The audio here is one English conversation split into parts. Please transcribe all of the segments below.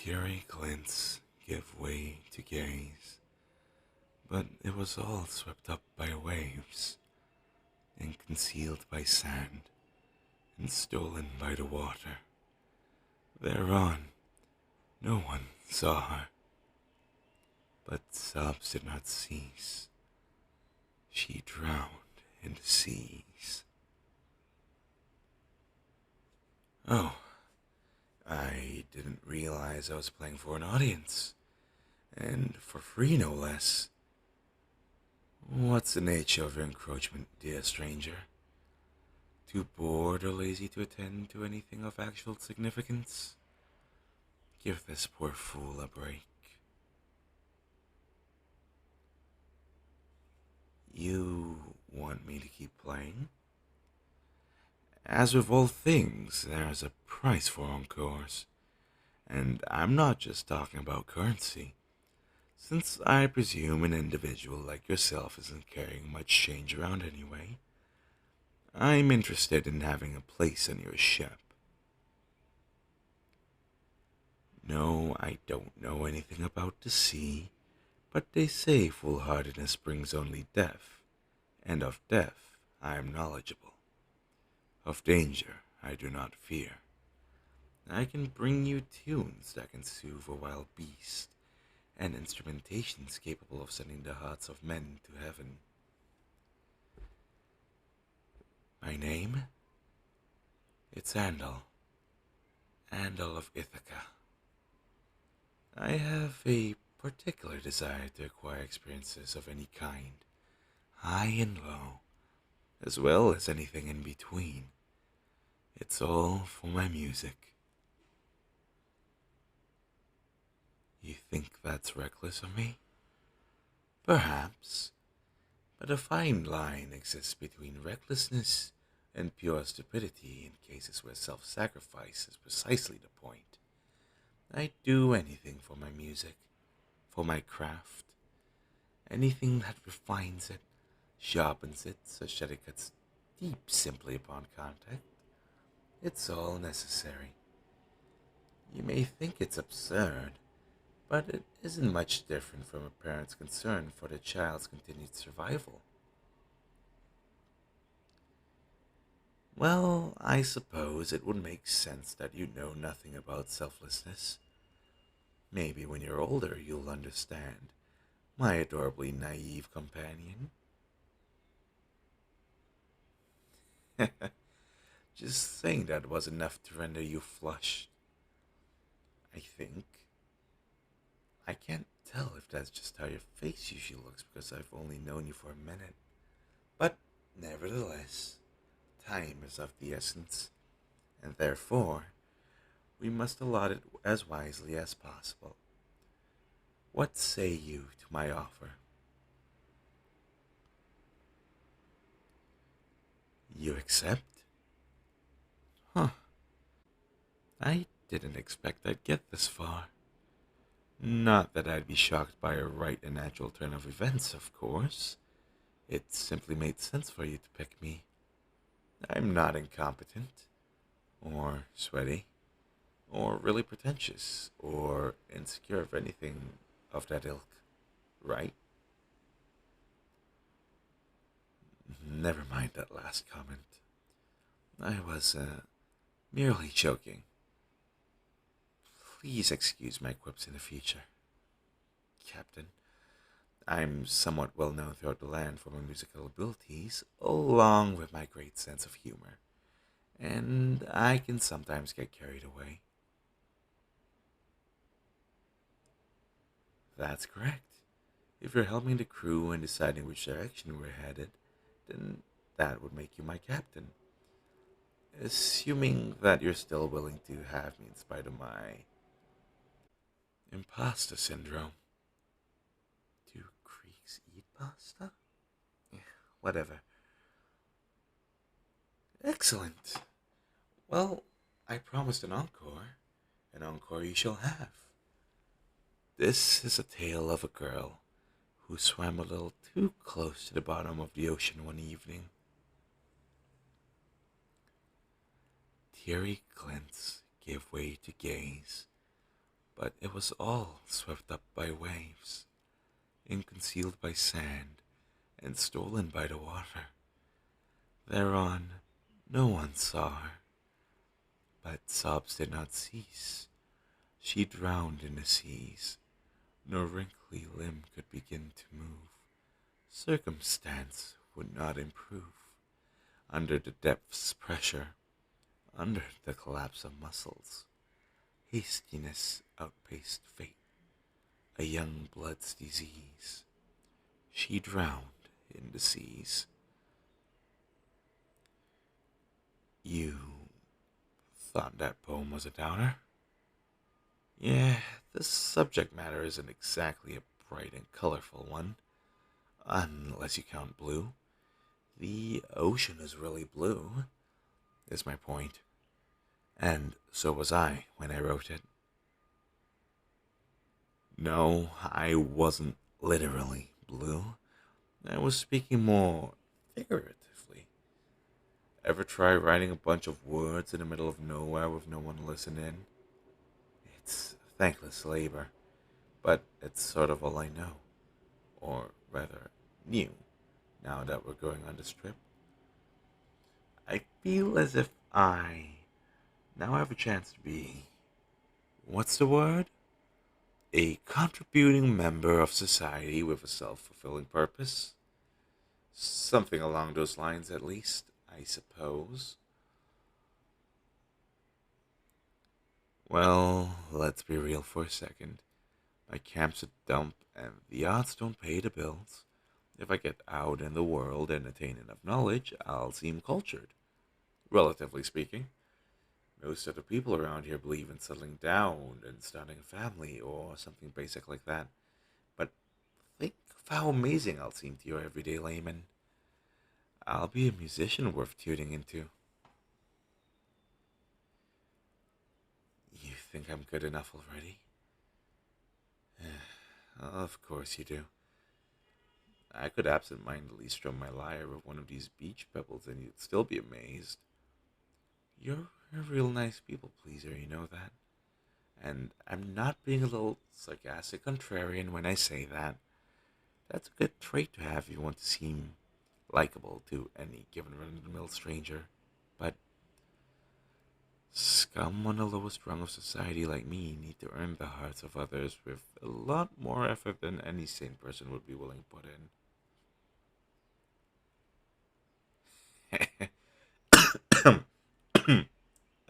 Teary glints give way to gaze, but it was all swept up by waves, and concealed by sand, and stolen by the water. Thereon, no one saw her, but sobs did not cease. She drowned in the seas. Oh, I didn't realize I was playing for an audience, and for free no less. What's the nature of your encroachment, dear stranger? Too bored or lazy to attend to anything of actual significance? Give this poor fool a break. You want me to keep playing? As with all things, there's a price for encores. And I'm not just talking about currency, since I presume an individual like yourself isn't carrying much change around anyway. I'm interested in having a place on your ship. No, I don't know anything about the sea, but they say foolhardiness brings only death, and of death I am knowledgeable. Of danger I do not fear. I can bring you tunes that can soothe a wild beast, and instrumentations capable of sending the hearts of men to heaven. My name? It's Andal. Andal of Ithaca. I have a particular desire to acquire experiences of any kind, high and low, as well as anything in between. It's all for my music. You think that's reckless of me? Perhaps, but a fine line exists between recklessness and pure stupidity in cases where self-sacrifice is precisely the point. I'd do anything for my music, for my craft, anything that refines it, sharpens it such that it cuts deep simply upon contact. It's all necessary. You may think it's absurd, but it isn't much different from a parent's concern for their child's continued survival. Well, I suppose it would make sense that you know nothing about selflessness. Maybe when you're older you'll understand, my adorably naive companion. Just saying that was enough to render you flushed. I think. I can't tell if that's just how your face usually looks because I've only known you for a minute. But nevertheless, time is of the essence, and therefore, we must allot it as wisely as possible. What say you to my offer? You accept? Huh. I didn't expect I'd get this far. Not that I'd be shocked by a right and natural turn of events, of course. It simply made sense for you to pick me. I'm not incompetent, or sweaty, or really pretentious, or insecure of anything of that ilk, right? Never mind that last comment. I was, merely joking. Please excuse my quips in the future. Captain, I'm somewhat well known throughout the land for my musical abilities, along with my great sense of humor, and I can sometimes get carried away. That's correct. If you're helping the crew and deciding which direction we're headed, then that would make you my captain. Assuming that you're still willing to have me in spite of my imposter syndrome. Do creeks eat pasta? Whatever. Excellent. Well, I promised an encore. An encore you shall have. This is a tale of a girl who swam a little too close to the bottom of the ocean one evening. Teary glints gave way to gaze, but it was all swept up by waves, and concealed by sand, and stolen by the water. Thereon, no one saw her, but sobs did not cease. She drowned in the seas, no wrinkly limb could begin to move. Circumstance would not improve. Under the depth's pressure, under the collapse of muscles, hastiness outpaced fate, a young blood's disease. She drowned in the seas. You thought that poem was a downer? Yeah, the subject matter isn't exactly a bright and colorful one, unless you count blue. The ocean is really blue, is my point. And so was I when I wrote it. No, I wasn't literally blue. I was speaking more figuratively. Ever try writing a bunch of words in the middle of nowhere with no one listening? It's thankless labor, but it's sort of all I know. Or rather, knew, now that we're going on this trip. I feel as if I now have a chance to be, what's the word? A contributing member of society with a self-fulfilling purpose. Something along those lines, at least, I suppose. Well, let's be real for a second. My camp's a dump, and the odds don't pay the bills. If I get out in the world and attain enough knowledge, I'll seem cultured. Relatively speaking. Most of the people around here believe in settling down and starting a family or something basic like that. But think of how amazing I'll seem to your everyday layman. I'll be a musician worth tuning into. You think I'm good enough already? Of course you do. I could absent-mindedly strum my lyre with one of these beach pebbles and you'd still be amazed. You're a real nice people pleaser, you know that? And I'm not being a little sarcastic contrarian when I say that. That's a good trait to have if you want to seem likable to any given run-of-the-mill stranger. But scum on the lowest rung of society like me need to earn the hearts of others with a lot more effort than any sane person would be willing to put in.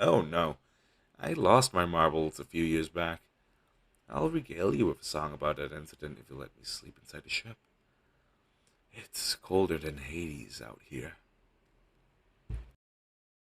Oh no, I lost my marbles a few years back. I'll regale you with a song about that incident if you let me sleep inside the ship. It's colder than Hades out here.